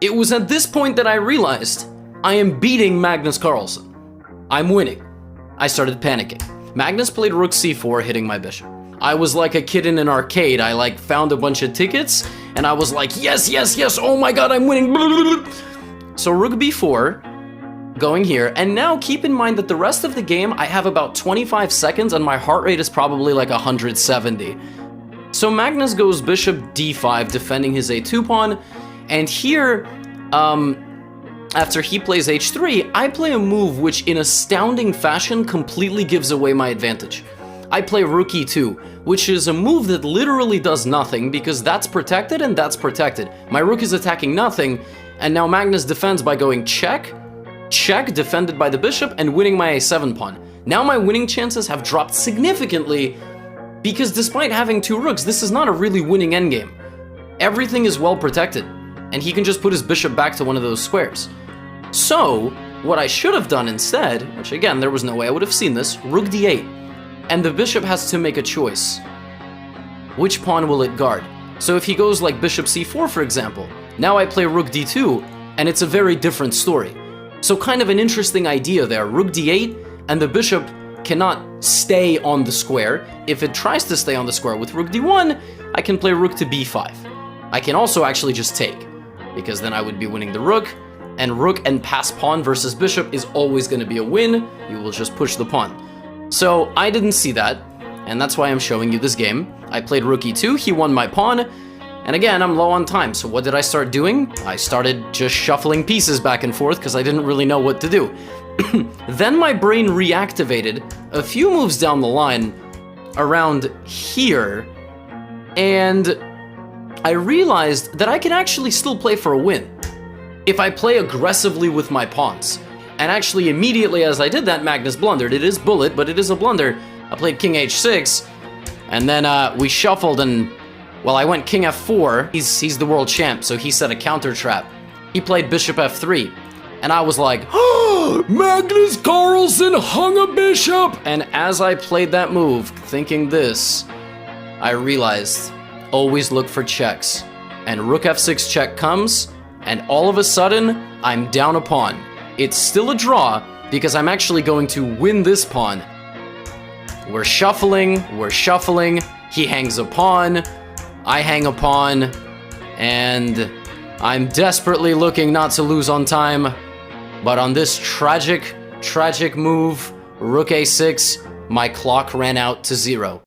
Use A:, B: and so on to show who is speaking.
A: It was at this point that I realized I am beating Magnus Carlsen. I'm winning. I started panicking. Magnus played rook c4, hitting my bishop. I was like a kid in an arcade. I like found a bunch of tickets and I was like, yes, yes, yes, oh my god, I'm winning. So rook b4, going here, and now keep in mind that the rest of the game I have about 25 seconds and my heart rate is probably like 170. So Magnus goes bishop d5, defending his a2 pawn, and here, after he plays h3, I play a move which in astounding fashion completely gives away my advantage. I play rook e2, which is a move that literally does nothing because that's protected and that's protected. My rook is attacking nothing, and now Magnus defends by going check, check, defended by the bishop, and winning my a7 pawn. Now my winning chances have dropped significantly because despite having two rooks, this is not a really winning endgame. Everything is well protected, and he can just put his bishop back to one of those squares. So, what I should have done instead, which again, there was no way I would have seen this, rook d8. And the bishop has to make a choice. Which pawn will it guard? So if he goes like bishop c4, for example, now I play rook d2, and it's a very different story. So kind of an interesting idea there, rook d8, and the bishop cannot stay on the square. If it tries to stay on the square with rook d1, I can play rook to b5. I can also actually just take, because then I would be winning the rook, and rook and pass pawn versus bishop is always going to be a win. You will just push the pawn. So I didn't see that, and that's why I'm showing you this game. I played rook e2, he won my pawn, and again, I'm low on time, so what did I start doing? I started just shuffling pieces back and forth because I didn't really know what to do. Then my brain reactivated a few moves down the line around here, and I realized that I can actually still play for a win if I play aggressively with my pawns. And actually, immediately as I did that, Magnus blundered. It is bullet, but it is a blunder. I played king h6, and then we shuffled, and, well, I went king f4. He's the world champ, so he set a counter trap. He played bishop f3, and I was like, oh, Magnus Carlsen hung a bishop! And as I played that move, thinking this, I realized, always look for checks. And rook f6 check comes, and all of a sudden, I'm down a pawn. It's still a draw, because I'm actually going to win this pawn. We're shuffling, he hangs a pawn, I hang a pawn, and I'm desperately looking not to lose on time, but on this tragic move, rook a6, my clock ran out to 0.